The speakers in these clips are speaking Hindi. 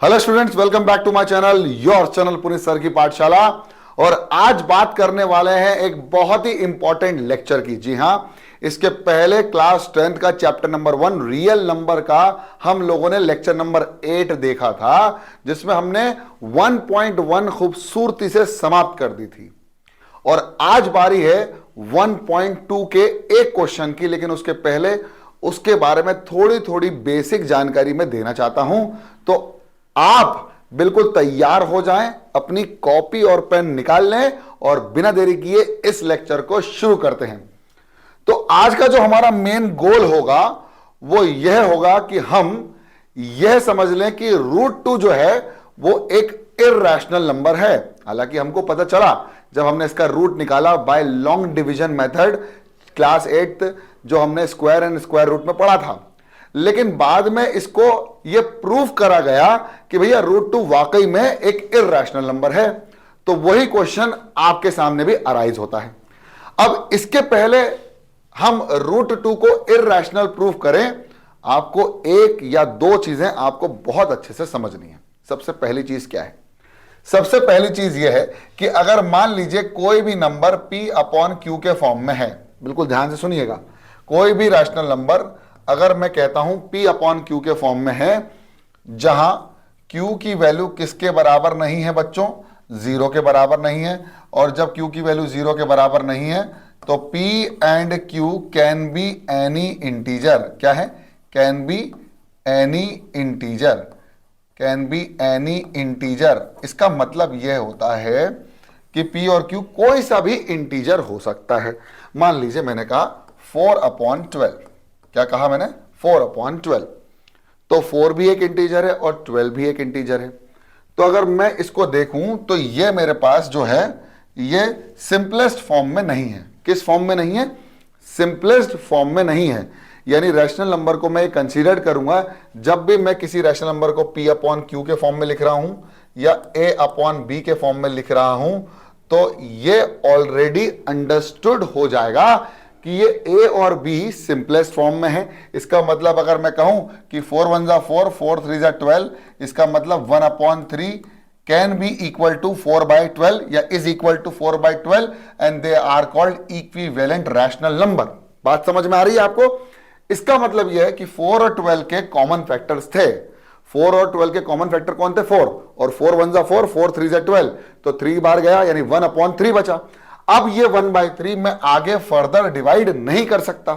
Hello students, welcome back to my channel, your channel Puneet sir की पाठशाला। और आज बात करने वाले हैं एक बहुत ही इंपॉर्टेंट लेक्चर की। जी हां, इसके पहले क्लास 10th का चैप्टर नंबर 1 रियल नंबर का हम लोगों ने लेक्चर नंबर 8 देखा था, जिसमें हमने 1.1 खूबसूरती से समाप्त कर दी थी। और आज बारी है 1.2 के एक क्वेश्चन की, लेकिन उसके पहले उसके बारे में थोड़ी थोड़ी बेसिक जानकारी मैं देना चाहता हूं। तो आप बिल्कुल तैयार हो जाएं, अपनी कॉपी और पेन निकाल लें और बिना देरी किए इस लेक्चर को शुरू करते हैं। तो आज का जो हमारा मेन गोल होगा वो यह होगा कि हम यह समझ लें कि √2 जो है वो एक इर्रेशनल नंबर है। हालांकि हमको पता चला जब हमने इसका रूट निकाला by long division method, class 8 जो हमने स्क्वायर एंड स्क्वायर रूट में पढ़ा था, लेकिन बाद में इसको यह प्रूफ करा गया कि भैया √2 वाकई में एक इर्रेशनल नंबर है। तो वही क्वेश्चन आपके सामने भी अराइज होता है। अब इसके पहले हम √2 को इर्रेशनल प्रूफ करें, आपको एक या दो चीजें आपको बहुत अच्छे से समझनी है। सबसे पहली चीज क्या है? सबसे पहली चीज यह है कि अगर मान लीजिए कोई भी नंबर P/Q के फॉर्म में है, बिल्कुल ध्यान से सुनिएगा, कोई भी रैशनल नंबर अगर मैं कहता हूं P/Q के फॉर्म में है, जहां Q की वैल्यू किसके बराबर नहीं है बच्चों? 0 के बराबर नहीं है। और जब Q की वैल्यू 0 के बराबर नहीं है तो P and Q can be any integer. क्या है? Can be any integer. Can be any integer. इसका मतलब यह होता है कि P और Q कोई सा भी इंटीजर हो सकता है। मान लीजिए मैंने कहा 4/12। क्या कहा मैंने? 4/12। तो 4 भी एक इंटीजर है और 12 भी एक इंटीजर है। तो अगर मैं इसको देखूं तो ये मेरे पास जो है ये सिंपलेस्ट फॉर्म में नहीं है। किस फॉर्म में नहीं है? सिंपलेस्ट फॉर्म में नहीं है। यानी रैशनल नंबर को मैं कंसीडर करूंगा जब भी मैं किसी रैशनल नंबर को P/Q के फॉर्म में लिख रहा हूं या A/B के फॉर्म में लिख रहा हूं, तो ये ऑलरेडी अंडरस्टूड हो जाएगा कि ये A और B सिंपलेस्ट फॉर्म में है। इसका मतलब अगर मैं कहूं कि 4 1 जा 4, 4 3 जा 12, इसका मतलब 1/3 कैन बी इक्वल टू 4/12 या is equal to 4/12 and they are called equivalent rational number. बात समझ में आ रही है आपको? इसका मतलब यह है कि 4 और 12 के कॉमन फैक्टर्स थे। 4 और 12 के कॉमन फैक्टर कौन थे? 4। और 4 1 जा 4, 4 3 जा 12, तो 3 बार गया यानी 1/3 बचा। अब ये 1/3 मैं आगे फर्दर डिवाइड नहीं कर सकता।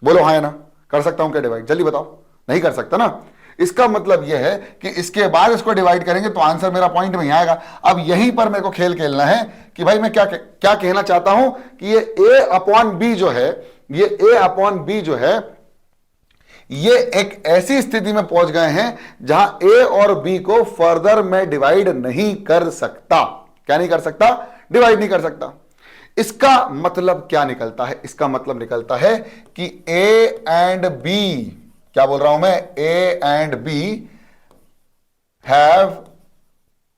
बोलो हाँ या ना? कर सकता हूं क्या डिवाइड? जल्दी बताओ। नहीं कर सकता ना। इसका मतलब यह है कि इसके बाद इसको डिवाइड करेंगे तो आंसर मेरा पॉइंट में ही आएगा। अब यहीं पर मेरे को खेल खेलना है कि भाई मैं क्या क्या कहना चाहता हूं कि ये A/B जो है, ये A/B जो है, ये एक ऐसी स्थिति में पहुंच गए हैं जहां A और B को फर्दर मैं डिवाइड नहीं कर सकता। क्या नहीं कर सकता? डिवाइड नहीं कर सकता। इसका मतलब क्या निकलता है? इसका मतलब निकलता है कि A एंड B, क्या बोल रहा हूं मैं? A and B have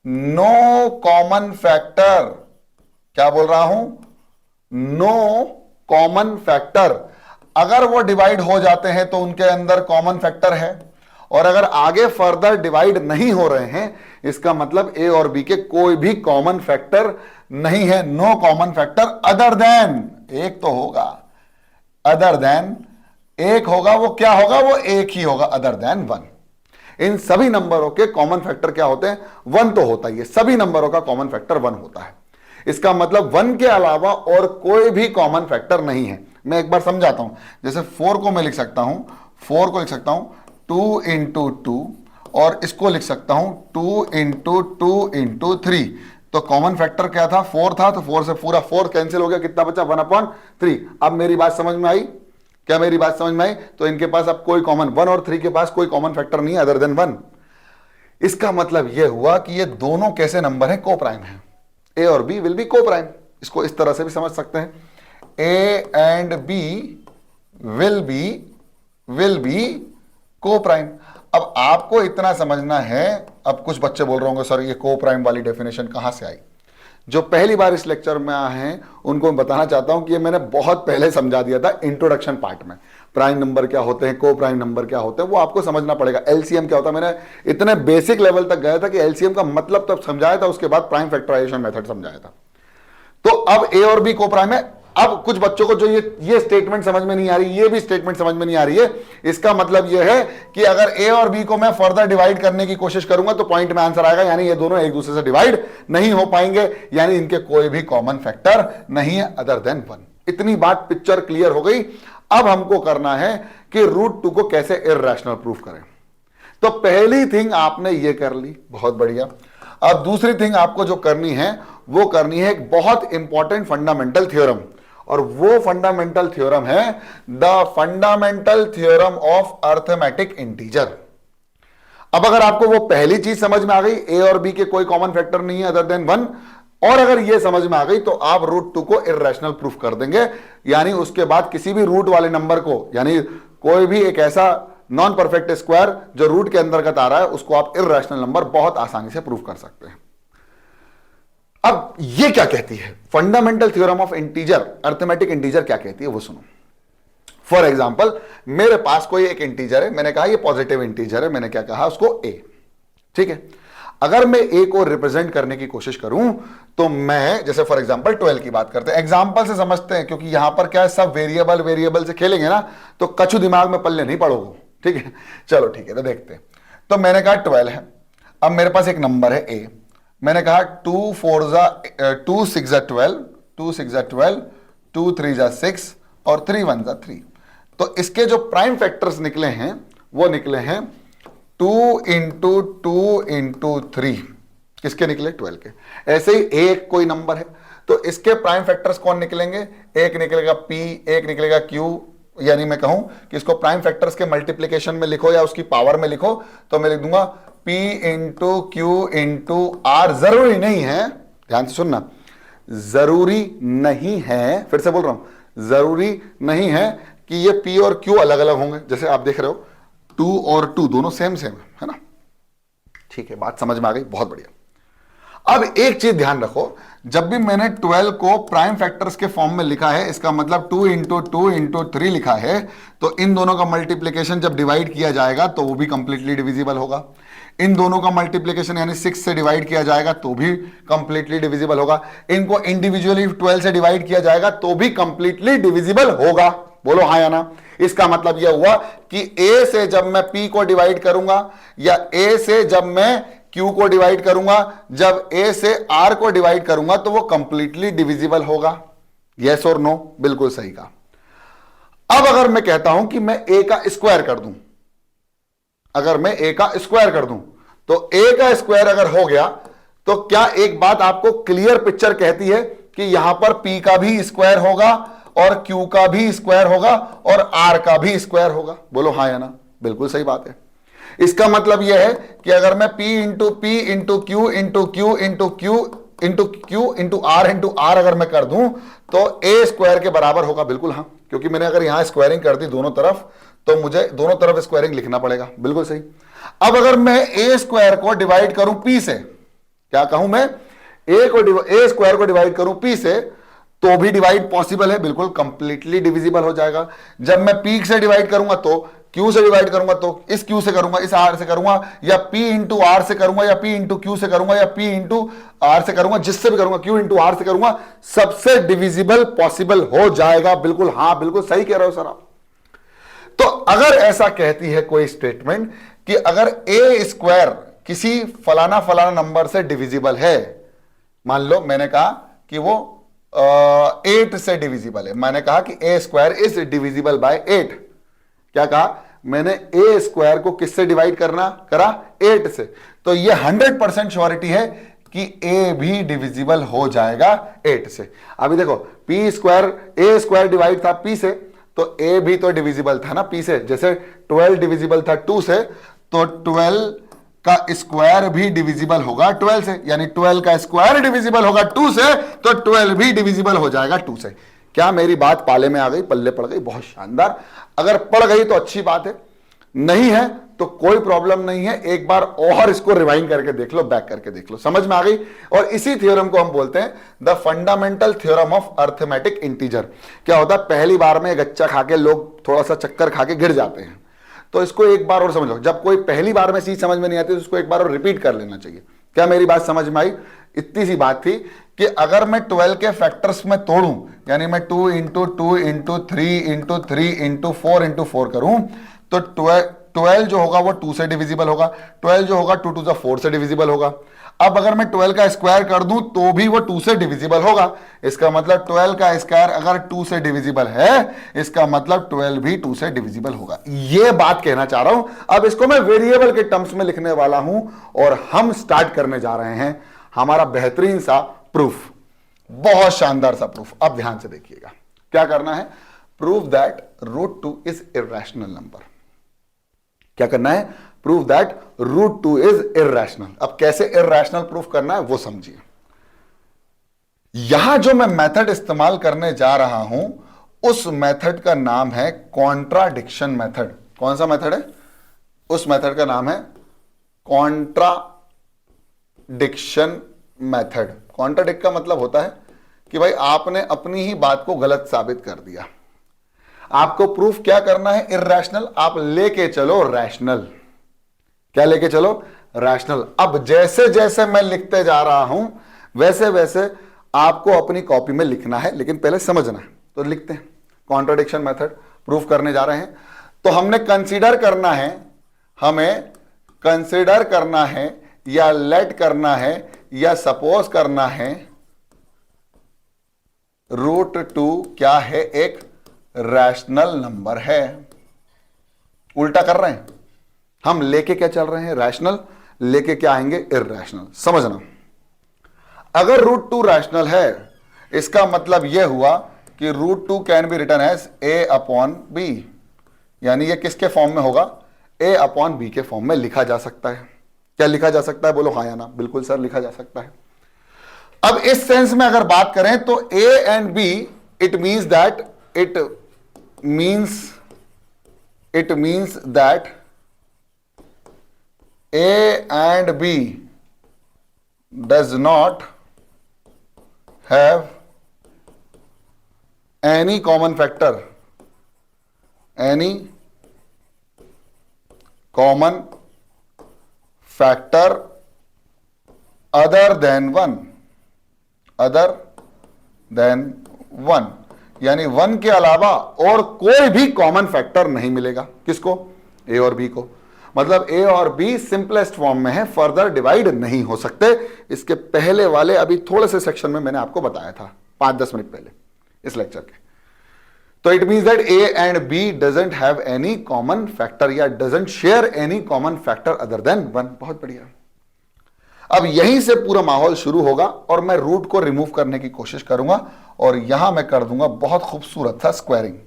no common factor. क्या बोल रहा हूं? No common factor. अगर वो डिवाइड हो जाते हैं तो उनके अंदर कॉमन फैक्टर है, और अगर आगे फर्दर डिवाइड नहीं हो रहे हैं, इसका मतलब A और B के कोई भी कॉमन फैक्टर नहीं है। No common factor other than, एक तो होगा, अदर देन एक होगा। वो क्या होगा? वो एक ही होगा, अदर देन 1। इन सभी नंबरों के कॉमन फैक्टर क्या होते हैं? 1 तो होता ही है। सभी नंबरों का कॉमन फैक्टर 1 होता है। इसका मतलब 1 के अलावा और कोई भी कॉमन फैक्टर नहीं है। मैं एक बार समझाता हूं। जैसे 4 को मैं लिख सकता हूं, 4 को लिख सकता हूं 2 × 2, और इसको लिख सकता हूं 2 × 2 × 3। तो कॉमन फैक्टर क्या था? 4 था, तो 4 से पूरा 4 कैंसिल हो गया। कितना बचा? 1/3। अब मेरी बात समझ में आई? क्या मेरी बात समझ में आई? तो इनके पास अब कोई कॉमन, 1 और 3 के पास कोई कॉमन फैक्टर नहीं है अदर देन 1। इसका मतलब यह हुआ कि ये दोनों कैसे नंबर है? को प्राइम है। A और B विल बी को प्राइम। इसको इस तरह से भी समझ सकते हैं, A and B will be को प्राइम। अब आपको इतना समझना है। अब कुछ बच्चे बोल रहे होंगे सर ये को प्राइम वाली डेफिनेशन कहां से आई? जो पहली बार इस लेक्चर में आए हैं उनको मैं बताना चाहता हूं कि ये मैंने बहुत पहले समझा दिया था इंट्रोडक्शन पार्ट में। प्राइम नंबर क्या होते हैं, को प्राइम नंबर क्या होते हैं, वो आपको समझना पड़ेगा। एलसीएम क्या होता है, मैंने इतने बेसिक लेवल तक गया था कि एलसीएम का मतलब तब समझाया था, उसके बाद प्राइम फैक्टराइजेशन मेथड समझाया था। तो अब ए और बी को प्राइम है। अब कुछ बच्चों को जो ये स्टेटमेंट समझ में नहीं आ रही, ये भी स्टेटमेंट समझ में नहीं आ रही है। इसका मतलब ये है कि अगर ए और बी को मैं फर्दर डिवाइड करने की कोशिश करूंगा तो पॉइंट में आंसर आएगा, यानी ये दोनों एक दूसरे से डिवाइड नहीं हो पाएंगे, यानी इनके कोई भी कॉमन फैक्टर नहीं है अदर देन 1। इतनी बात पिक्चर क्लियर हो गई। अब हमको करना है कि √2 को कैसे इररेशनल प्रूफ करें। तो पहली थिंग आपने ये कर ली, बहुत बढ़िया। अब दूसरी थिंग आपको जो करनी है वो करनी है एक बहुत इंपॉर्टेंट फंडामेंटल थ्योरम, और वो फंडामेंटल थ्योरम है the fundamental theorem of arithmetic integer. अब अगर आपको वो पहली चीज समझ में आ गई, ए और बी के कोई कॉमन फैक्टर नहीं है अदर देन 1, और अगर ये समझ में आ गई तो आप √2 को इररेशनल प्रूफ कर देंगे। यानी उसके बाद किसी भी रूट वाले नंबर को, यानी कोई भी एक ऐसा नॉन परफेक्ट स्क्वायर जो रूट के अंतर्गत आ रहा है, उसको आप इररेशनल नंबर बहुत आसानी से प्रूफ कर सकते हैं। अब ये क्या कहती है fundamental theorem of integer, arithmetic integer क्या कहती है वो सुनो। फॉर एग्जाम्पल, मेरे पास कोई एक इंटीजर है, मैंने कहा ये पॉजिटिव इंटीजर है, मैंने क्या कहा उसको ए, ठीक है। अगर मैं ए को रिप्रेजेंट करने की कोशिश करूं तो मैं, जैसे फॉर एग्जांपल 12 की बात करते हैं, एग्जांपल से समझते हैं, क्योंकि यहां पर क्या है सब वेरिएबल से खेलेंगे ना, तो कछु दिमाग में पल्ले नहीं पड़ोगे, ठीक है। चलो ठीक है, तो देखते हैं। तो मैंने कहा 12 है। अब मेरे पास एक नंबर है ए, मैंने कहा 2 6 12, 2 6 12, 2 3 6 और 3 1 3। तो इसके जो प्राइम फैक्टर्स निकले हैं वो निकले हैं 2 × 2 × 3, किसके निकले 12 के। ऐसे ही एक कोई नंबर है तो इसके प्राइम फैक्टर्स कौन निकलेंगे, एक निकलेगा P, एक निकलेगा Q। यानी मैं कहूं कि इसको प्राइम फैक्टर्स के मल्टीप्लिकेशन में लिखो या उसकी पावर में लिखो तो मैं लिख दूंगा P × Q × R। जरूरी नहीं है, ध्यान से सुनना, जरूरी नहीं है, फिर से बोल रहा हूं, जरूरी नहीं है कि ये P और Q अलग अलग होंगे। जैसे आप देख रहे हो 2 और 2 दोनों सेम है ना, ठीक है, बात समझ में आ गई, बहुत बढ़िया। अब एक चीज ध्यान रखो, जब भी मैंने 12 को प्राइम फैक्टर्स के फॉर्म में लिखा है, इसका मतलब 2 × 2 × 3 लिखा है, तो इन दोनों का मल्टीप्लिकेशन जब डिवाइड किया जाएगा तो वो भी कंप्लीटली डिविजिबल होगा। इन दोनों का मल्टीप्लिकेशन यानी 6 से डिवाइड किया जाएगा तो भी कंप्लीटली डिविजिबल होगा। इनको इंडिविजुअली 12 से डिवाइड किया जाएगा तो भी कंप्लीटली डिविजिबल होगा। बोलो हाँ या ना। इसका मतलब यह हुआ कि A से जब मैं P को डिवाइड करूंगा या A से जब मैं Q को डिवाइड करूंगा, जब A से R को डिवाइड करूंगा तो वो कंप्लीटली डिविजिबल होगा। यस और नो, बिल्कुल सही कहा। अब अगर मैं कहता हूं कि मैं A का स्क्वायर कर दूं, अगर मैं A का स्क्वायर कर दूं तो A का स्क्वायर अगर हो गया तो क्या एक बात आपको क्लियर पिक्चर कहती है कि यहां पर P का भी स्क्वायर होगा और Q का भी स्क्वायर होगा और R का भी स्क्वायर होगा। बोलो हाँ या ना, बिल्कुल सही बात है। इसका मतलब यह है कि अगर मैं P × P × Q × Q × Q × Q × R × R अगर मैं कर दूं तो A स्क्वायर के बराबर होगा। बिल्कुल हाँ, क्योंकि मैंने अगर यहां स्क्वायरिंग कर दी दोनों तरफ तो मुझे दोनों तरफ स्क्वायरिंग लिखना पड़ेगा। बिल्कुल सही। अब अगर मैं A स्क्वायर को डिवाइड करूं P से, क्या कहूं मैं, A स्क्वायर को डिवाइड करूं P से तो भी डिवाइड पॉसिबल है, बिल्कुल कंप्लीटली डिविजिबल हो जाएगा। जब मैं P से डिवाइड करूंगा तो Q से डिवाइड करूंगा तो इस Q से करूंगा, इस R से करूंगा, या P × R से करूंगा, या P × Q से करूंगा, या P × R से करूंगा, जिससे भी करूंगा Q × R से करूंगा, सबसे डिविजिबल पॉसिबल हो जाएगा। बिल्कुल हाँ, बिल्कुल सही कह रहे हो सर आप। तो अगर ऐसा कहती है कोई स्टेटमेंट कि अगर A स्क्वायर किसी फलाना फलाना नंबर से डिविजिबल है, मान लो मैंने कहा कि वो 8 से डिविजिबल है, मैंने कहा कि A square is divisible by 8। क्या कहा मैंने, A स्क्वायर को किससे डिवाइड करा 8 से, तो ये 100% श्योरिटी है कि A भी डिविजिबल हो जाएगा 8 से। अभी देखो A स्क्वायर डिवाइड था P से, तो A भी तो डिविजिबल था ना P से। जैसे 12 डिविजिबल था 2 से, तो 12 का स्क्वायर भी डिविजिबल होगा 12 से, यानी 12 का स्क्वायर डिविजिबल होगा 2 से, तो 12 भी डिविजिबल हो जाएगा 2 से। क्या मेरी बात पाले में आ गई, पल्ले पड़ गई? बहुत शानदार। अगर पड़ गई तो अच्छी बात है, नहीं है तो कोई प्रॉब्लम नहीं है, एक बार और इसको रिवाइंड करके देख लो, बैक करके देख लो, समझ में आ गई। और इसी थ्योरम को हम बोलते हैं the fundamental theorem of arithmetic integer. क्या होता है, पहली बार में गच्चा खा के लोग थोड़ा सा चक्कर खा के गिर जाते हैं, तो इसको एक बार और समझ लो। जब कोई पहली बार में चीज समझ में नहीं आती तो उसको एक बार और रिपीट कर लेना चाहिए। क्या मेरी बात समझ में आई? इतनी सी बात थी कि अगर मैं 12 के फैक्टर्स में तोड़ूं, यानी मैं 2 into 2 into 3 into 3 into 4 into 4 करूं, तो 12 जो होगा वो 2 से डिविजिबल होगा, 12 जो होगा 2 2 4 से डिविजिबल होगा। अब अगर मैं 12 का स्क्वायर कर दूं तो भी वो 2 से डिविजिबल होगा। इसका मतलब 12 का स्क्वायर अगर 2 से डिविजिबल है, इसका मतलब 12 भी 2 से डिविजिबल होगा। ये बात कहना चाह रहा हूं। अब इसको मैं वेरिएबल के टर्म्स में लिखने वाला हूं और हम स्टार्ट करने जा रहे हैं हमारा बेहतरीन सा प्रूफ, बहुत शानदार सा प्रूफ। अब ध्यान से देखिएगा क्या करना है। Prove that √2 is irrational number. क्या करना है? Prove that √2 is irrational. अब कैसे इर्रेशनल प्रूफ करना है वो समझिए। यहां जो मैं मेथड इस्तेमाल करने जा रहा हूं उस मेथड का नाम है कॉन्ट्राडिक्शन मेथड। कौन सा मेथड है? उस मेथड का नाम है कॉन्ट्राडिक्शन मेथड। कॉन्ट्राडिक्ट का मतलब होता है कि भाई आपने अपनी ही बात को गलत साबित कर दिया। आपको प्रूफ क्या करना है? इर्रेशनल। आप लेके चलो रैशनल। क्या लेके चलो? रैशनल। अब जैसे जैसे मैं लिखते जा रहा हूं वैसे वैसे आपको अपनी कॉपी में लिखना है, लेकिन पहले समझना है। तो लिखते हैं कॉन्ट्राडिक्शन मेथड प्रूफ करने जा रहे हैं। तो हमने कंसीडर करना है, हमें कंसीडर करना है या लेट करना है या सपोज करना है √2 क्या है? एक रैशनल नंबर है। उल्टा कर रहे हैं हम, लेके क्या चल रहे हैं? रैशनल, लेके क्या आएंगे? इर्रेशनल। समझना, अगर √2 रैशनल है इसका मतलब यह हुआ कि √2 can be written as a/b, यानी यह किसके फॉर्म में होगा? a/b के फॉर्म में लिखा जा सकता है। क्या लिखा जा सकता है? बोलो हाँ या ना। बिल्कुल सर, लिखा जा सकता है। अब इस सेंस में अगर बात करें तो a and b it means that a and b does not have any common factor other than 1, यानी 1 के अलावा और कोई भी कॉमन फैक्टर नहीं मिलेगा। किसको? ए और बी को। मतलब ए और बी सिंपलेस्ट फॉर्म में है, फर्दर डिवाइड नहीं हो सकते। इसके पहले वाले अभी थोड़े से सेक्शन में मैंने आपको बताया था 5-10 मिनट पहले इस लेक्चर के। तो it means that A and B doesn't have any common factor या doesn't share any common factor other than 1। बहुत बढ़िया। अब यहीं से पूरा माहौल शुरू होगा और मैं रूट को रिमूव करने की कोशिश करूंगा और यहां मैं कर दूंगा बहुत खूबसूरत सा स्क्वायरिंग।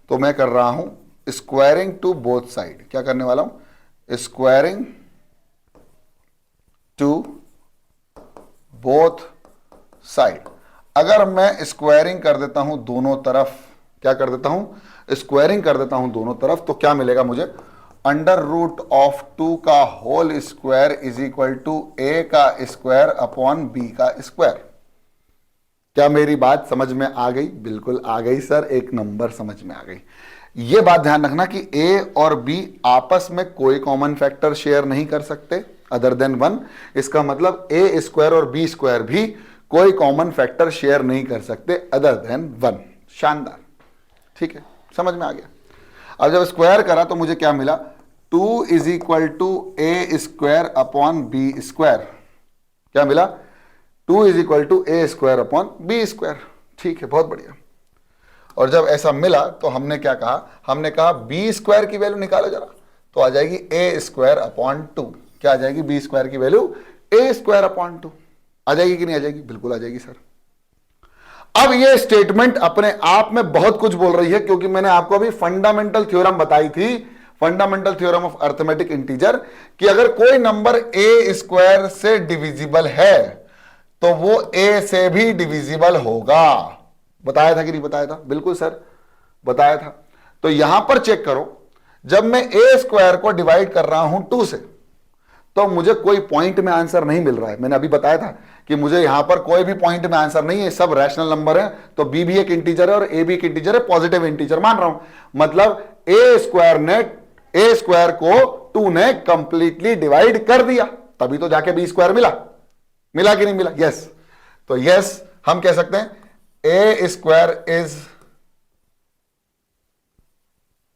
तो मैं कर रहा हूं स्क्वायरिंग टू बोथ साइड। क्या करने वाला हूं? Squaring to both side. अगर मैं स्क्वायरिंग कर देता हूं दोनों तरफ, क्या कर देता हूं? स्क्वायरिंग कर देता हूं दोनों तरफ, तो क्या मिलेगा मुझे? √2 का whole square is equal to a का स्क्वायर अपॉन b का स्क्वायर। क्या मेरी बात समझ में आ गई? बिल्कुल आ गई सर, एक नंबर समझ में आ गई। यह बात ध्यान रखना कि a और b आपस में कोई कॉमन फैक्टर शेयर नहीं कर सकते अदर देन 1। इसका मतलब a स्क्वायर और b स्क्वायर भी कोई कॉमन फैक्टर शेयर नहीं कर सकते अदर देन 1। शानदार, ठीक है, समझ में आ गया। अब जब स्क्वायर करा तो मुझे क्या मिला? 2 is equal to a square upon b square. क्या मिला? 2 is equal to a square upon b square. ठीक है, बहुत बढ़िया। और जब ऐसा मिला तो हमने क्या कहा? हमने कहा b स्क्वायर की वैल्यू निकालो जरा, तो आ जाएगी a स्क्वायर अपॉन 2। क्या आ जाएगी? b स्क्वायर की वैल्यू a स्क्वायर अपॉन 2। आ जाएगी कि नहीं आ जाएगी? बिल्कुल आ जाएगी सर। अब ये स्टेटमेंट अपने आप में बहुत कुछ बोल रही है, क्योंकि मैंने आपको अभी फंडामेंटल थ्योरम बताई थी, fundamental theorem of arithmetic integer, कि अगर कोई नंबर a स्क्वायर से डिविजिबल है तो वो a से भी डिविजिबल होगा। बताया था कि नहीं बताया था? बिल्कुल सर, बताया था। तो यहां पर चेक करो, जब मैं ए स्क्वायर को डिवाइड कर रहा हूं 2 से, तो मुझे कोई पॉइंट में आंसर नहीं मिल रहा है। मैंने अभी बताया था कि मुझे यहां पर कोई भी पॉइंट में आंसर नहीं है, सब रैशनल नंबर है। तो बी भी एक इंटीजर है और ए भी एक इंटीजर है, पॉजिटिव इंटीजर मान रहा हूं। मतलब ए स्क्वायर को 2 ने कंप्लीटली डिवाइड कर दिया, तभी तो जाके बी स्क्वायर मिला। मिला कि नहीं मिला? यस। तो यस हम कह सकते हैं A square is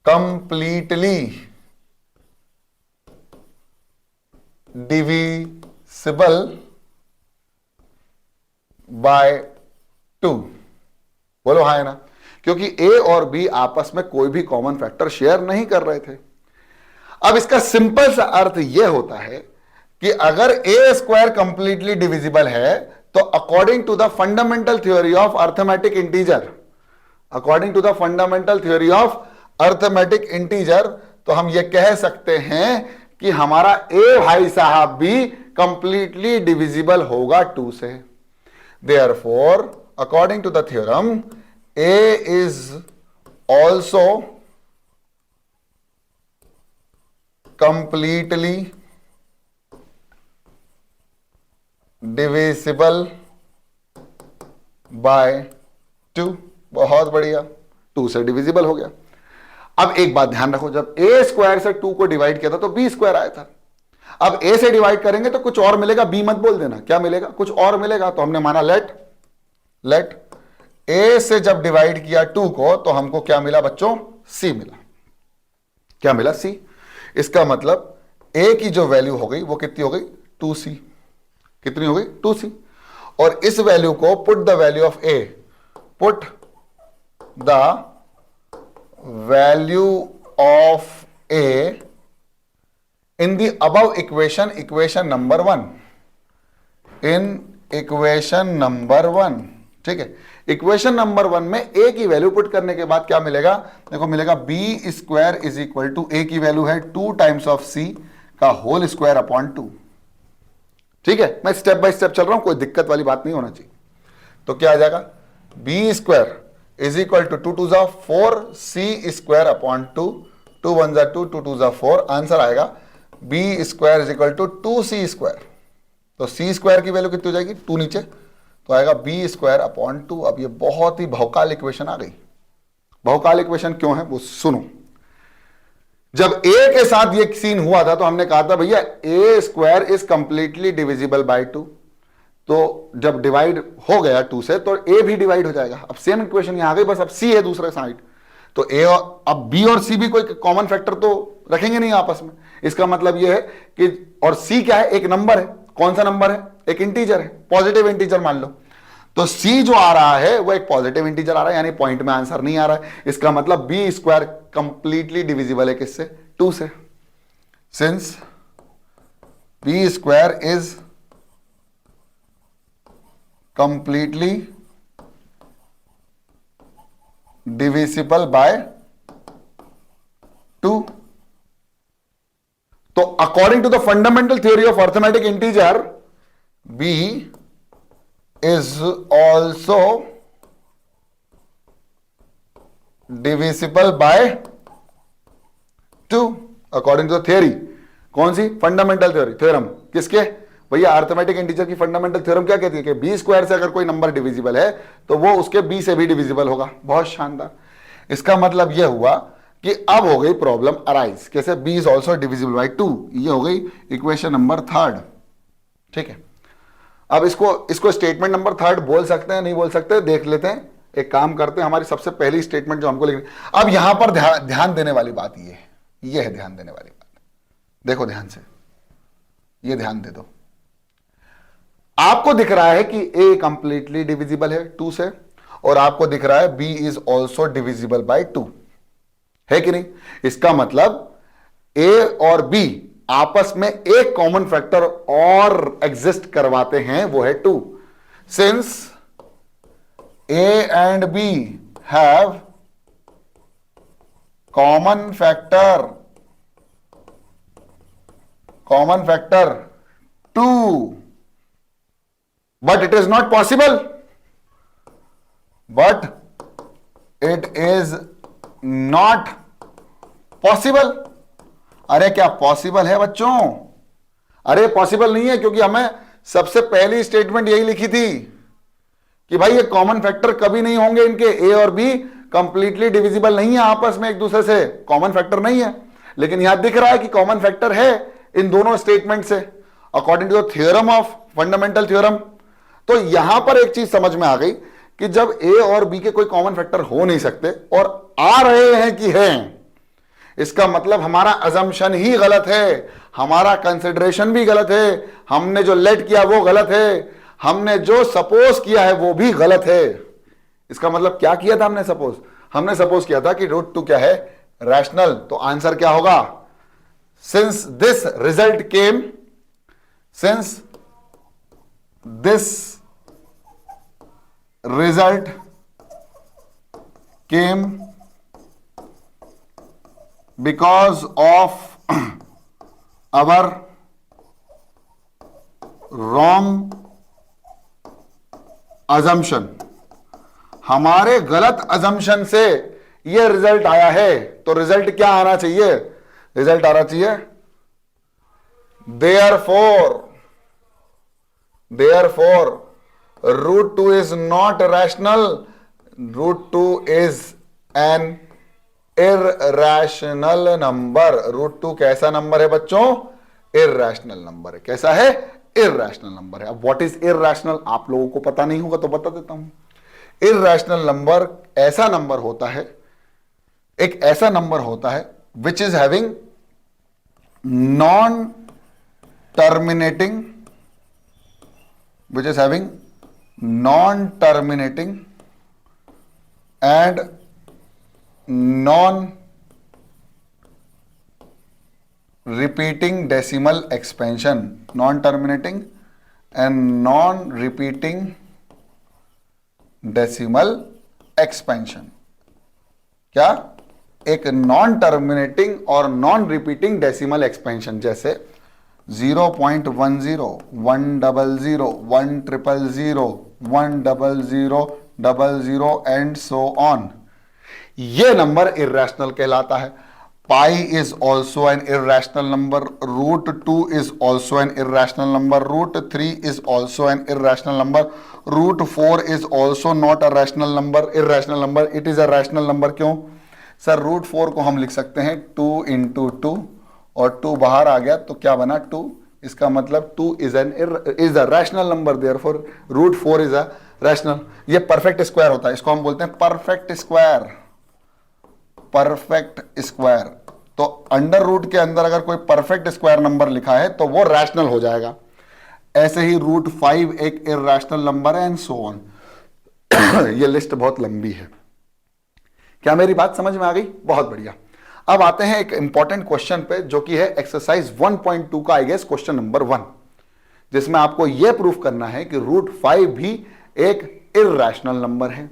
completely divisible by 2। बोलो हाँ है ना, क्योंकि ए और बी आपस में कोई भी कॉमन फैक्टर शेयर नहीं कर रहे थे। अब इसका सिंपल सा अर्थ यह होता है कि अगर ए स्क्वायर कंप्लीटली डिविजिबल है, तो according to the fundamental theory of arithmetic integer, according to the fundamental theory of arithmetic integer, तो हम यह कह सकते हैं कि हमारा ए भाई साहब भी कंप्लीटली डिविजिबल होगा 2 से। Therefore according to the theorem a is also completely divisible by 2। बहुत बढ़िया, 2 से डिविजिबल हो गया। अब एक बात ध्यान रखो, जब ए स्क्वायर से 2 को डिवाइड किया था तो बी स्क्वायर आया था। अब ए से डिवाइड करेंगे तो कुछ और मिलेगा, बी मत बोल देना, क्या मिलेगा? कुछ और मिलेगा। तो हमने माना लेट ए से जब डिवाइड किया 2 को, तो हमको क्या मिला बच्चों? सी मिला। क्या मिला? सी। इसका मतलब ए की जो वैल्यू हो गई वो कितनी हो गई? 2c। कितनी हो गई? 2c। और इस वैल्यू को put the value of A, put the value of A in the above equation, equation number 1, in equation number 1। ठीक है, इक्वेशन नंबर 1 में ए की वैल्यू पुट करने के बाद क्या मिलेगा? देखो मिलेगा B square is equal to, A की वैल्यू है 2 टाइम्स ऑफ सी का होल स्क्वायर अपॉन 2। ठीक है, मैं स्टेप बाय स्टेप चल रहा हूं, कोई दिक्कत वाली बात नहीं होना चाहिए। तो क्या आ जाएगा? B square is equal to 2 2 जा 4 सी स्क्वायर अपॉन 2, 2 1 जा 2, 2 2 जा 4। आंसर आएगा b square is equal to 2c square. तो सी स्क्वायर की वैल्यू कितनी हो जाएगी? 2 नीचे, तो आएगा बी स्क्वायर अपॉन 2। अब ये बहुत ही बहुकाल इक्वेशन आ गई। बहुकाल इक्वेशन क्यों है वो सुनो। जब ए के साथ ये सीन हुआ था तो हमने कहा था भैया A square is completely divisible by 2। तो जब डिवाइड हो गया 2 से, तो ए भी डिवाइड हो जाएगा। अब सेम इक्वेशन यहां आ गई, बस अब सी है दूसरे साइड। तो ए और अब बी और सी भी कोई कॉमन फैक्टर तो रखेंगे नहीं आपस में। इसका मतलब यह है कि, और सी क्या है? एक नंबर है। कौन सा नंबर है? एक इंटीजर है, पॉजिटिव इंटीजर मान लो। तो सी जो आ रहा है वो एक पॉजिटिव इंटीजर आ रहा है, यानी पॉइंट में आंसर नहीं आ रहा है। इसका मतलब बी स्क्वायर कंप्लीटली डिविजिबल है किससे? 2 से। Since B square is completely divisible by 2। तो according to the fundamental theory of arithmetic integer, B is also divisible by 2 according to the theory. कौन सी? Fundamental theory, theorem. किसके? भैया अर्थमेटिक इंटीजर की फंडामेंटल थ्योरम क्या कहती है कि बी स्क्वायर से अगर कोई नंबर डिविजिबल है तो वो उसके बी से भी डिविजिबल होगा। बहुत शानदार। इसका मतलब यह हुआ कि अब हो गई प्रॉब्लम अराइज, कैसे? B is also divisible by 2। ये हो गई इक्वेशन नंबर 3। ठीक है, अब इसको स्टेटमेंट नंबर 3 बोल सकते हैं, नहीं बोल सकते, देख लेते हैं। एक काम करते हैं, हमारी सबसे पहली स्टेटमेंट जो हमको लिखनी, अब यहां पर ध्यान देने वाली बात ये है ध्यान देने वाली बात। देखो ध्यान से, ये ध्यान दे दो। आपको दिख रहा है कि ए कंप्लीटली डिविजिबल है 2 से, और आपको दिख रहा है b is also divisible by 2, है कि नहीं? इसका मतलब ए और बी आपस में एक कॉमन फैक्टर और एग्जिस्ट करवाते हैं, वो है 2। Since a and b have common factor 2, but it is not possible, but it is not possible? अरे क्या पॉसिबल है बच्चों? अरे पॉसिबल नहीं है, क्योंकि हमें सबसे पहली स्टेटमेंट यही लिखी थी कि भाई ये कॉमन फैक्टर कभी नहीं होंगे, इनके ए और बी कंप्लीटली डिविजिबल नहीं है आपस में, एक दूसरे से कॉमन फैक्टर नहीं है। लेकिन यहां दिख रहा है कि कॉमन फैक्टर है इन दोनों स्टेटमेंट से, according to the theorem of fundamental theorem. तो यहां पर एक चीज समझ में आ गई कि जब ए और बी के कोई कॉमन फैक्टर हो नहीं सकते और आ रहे हैं कि हैं, इसका मतलब हमारा अजम्पशन ही गलत है, हमारा कंसिडरेशन भी गलत है, हमने जो लेट किया वो गलत है, हमने जो सपोज किया है वो भी गलत है। इसका मतलब क्या किया था हमने? हमने सपोज किया था कि रूट टू क्या है? रैशनल। तो आंसर क्या होगा? Since this result came because of our wrong assumption, हमारे गलत assumption से ये रिजल्ट आया है। तो रिजल्ट क्या आना चाहिए? रिजल्ट आना चाहिए therefore root 2 is not rational, root 2 is an irrational number. Root 2 कैसा नंबर है बच्चों? इररैशनल नंबर है। कैसा है? इररैशनल नंबर है। अब व्हाट इज इररैशनल आप लोगों को पता नहीं होगा तो बता देता हूं। इररैशनल नंबर ऐसा नंबर होता है, एक ऐसा नंबर होता है which is having non terminating and non repeating decimal expansion, non terminating and non repeating decimal expansion। क्या? एक नॉन टर्मिनेटिंग और नॉन रिपीटिंग डेसिमल एक्सपेंशन, जैसे 0.10 100 100 10000 एंड सो ऑन, ये नंबर इररेशनल कहलाता है। Pi is also an irrational number, root 2 is also an irrational number, root 3 is also an irrational number, root 4 is also not a rational number, irrational number, it is a rational number. क्यों सर? रूट 4 को हम लिख सकते हैं 2 into 2 और 2 बाहर आ गया तो क्या बना? 2। इसका मतलब 2 is a rational number, therefore root 4 is a rational. ये परफेक्ट स्क्वायर होता है, इसको हम बोलते हैं परफेक्ट स्क्वायर। तो अंडर रूट के अंदर अगर कोई परफेक्ट स्क्वायर नंबर लिखा है तो वो रैशनल हो जाएगा। ऐसे ही रूट 5 एक इररेशनल नंबर है एंड सो ऑन। ये लिस्ट बहुत लंबी है। क्या मेरी बात समझ में आ गई? बहुत बढ़िया। अब आते हैं एक इंपॉर्टेंट क्वेश्चन पे, जो कि है एक्सरसाइज 1.2 का आई गेस क्वेश्चन नंबर 1, जिसमें आपको यह प्रूफ करना है कि रूट 5 भी एक इररेशनल नंबर है।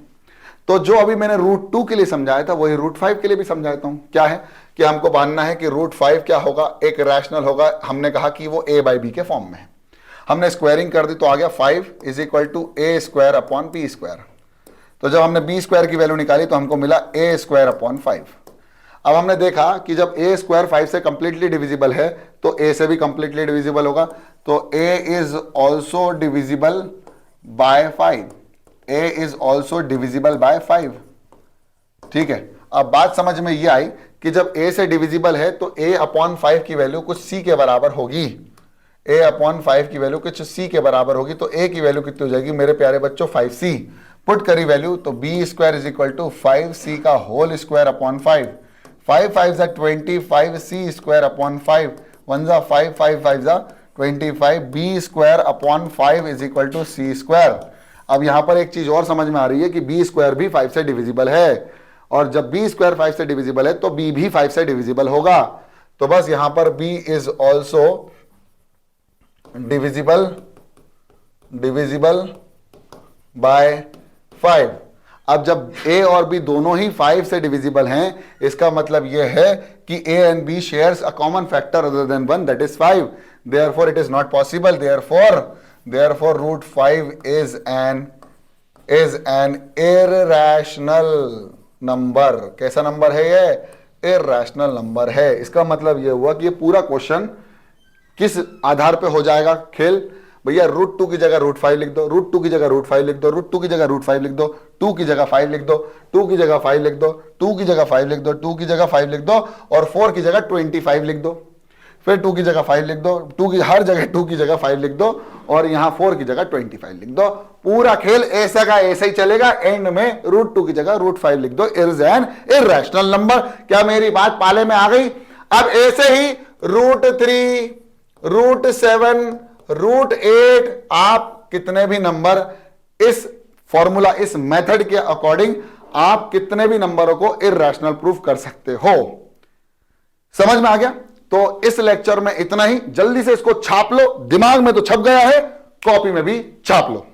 तो जो अभी मैंने रूट 2 के लिए समझाया था वही रूट 5 के लिए भी समझाता हूं। क्या है कि हमको मानना है कि रूट 5 क्या होगा? एक रैशनल होगा। हमने कहा कि वो a बाई बी के फॉर्म में है। हमने स्क्वायरिंग कर दी तो आ गया 5 is equal to a square upon b square. तो जब हमने बी स्क्वायर की वैल्यू निकाली तो हमको मिला ए स्क्वायर अपॉन 5। अब हमने देखा कि जब ए स्क्वायर 5 से कंप्लीटली डिविजिबल है तो ए से भी कंप्लीटली डिविजिबल होगा, तो A is also divisible by 5। a is also divisible by 5। ठीक है, अब बात समझ में ये आई कि जब a से डिविजिबल है तो a अपॉन 5 की वैल्यू कुछ c के बराबर होगी। a अपॉन 5 की वैल्यू कुछ c के बराबर होगी, तो a की वैल्यू कितनी हो जाएगी मेरे प्यारे बच्चों? 5c। पुट करी वैल्यू तो b square is equal to 5c का होल स्क्वायर अपॉन 5। 5 5 जा 25c स्क्वायर अपॉन 5, 1 जा 5 5 5 जा 25, b square upon 5 is equal to c square. अब यहां पर एक चीज और समझ में आ रही है कि b स्क्वायर भी 5 से डिविजिबल है, और जब b स्क्वायर 5 से डिविजिबल है तो b भी 5 से डिविजिबल होगा। तो बस यहां पर b is also divisible by 5। अब जब a और b दोनों ही 5 से डिविजिबल हैं, इसका मतलब यह है कि a and b shares a common factor other than 1, that is 5। Therefore it is not possible. Therefore root 5 is an irrational number। कैसा नंबर है ये? इरैशनल नंबर है। इसका मतलब यह हुआ कि ये पूरा क्वेश्चन किस आधार पे हो जाएगा खेल? भैया √2 की जगह √5 लिख दो, √2 की जगह √5 लिख दो, √2 की जगह √5 लिख दो, 2 की जगह 5 लिख दो, 2 की जगह 5 लिख दो, 2 की जगह 5 लिख दो, 2 की जगह 5 लिख दो, और 4 की जगह 25 लिख दो। फिर 2 की जगह 5 लिख दो, 2 की हर जगह 2 की जगह 5 लिख दो, और यहां 4 की जगह 25 लिख दो। पूरा खेल ऐसा का ऐसा ही चलेगा। एंड में √2 की जगह √5 लिख दो। Is an irrational number. क्या मेरी बात पाले में आ गई? अब ऐसे ही √3, √7, √8, आप कितने भी नंबर इस फॉर्मूला, इस मेथड के अकॉर्डिंग आप कितने भी नंबरों को इरैशनल प्रूफ कर सकते हो। समझ में आ गया? तो इस लेक्चर में इतना ही। जल्दी से इसको छाप लो, दिमाग में तो छप गया है, कॉपी में भी छाप लो।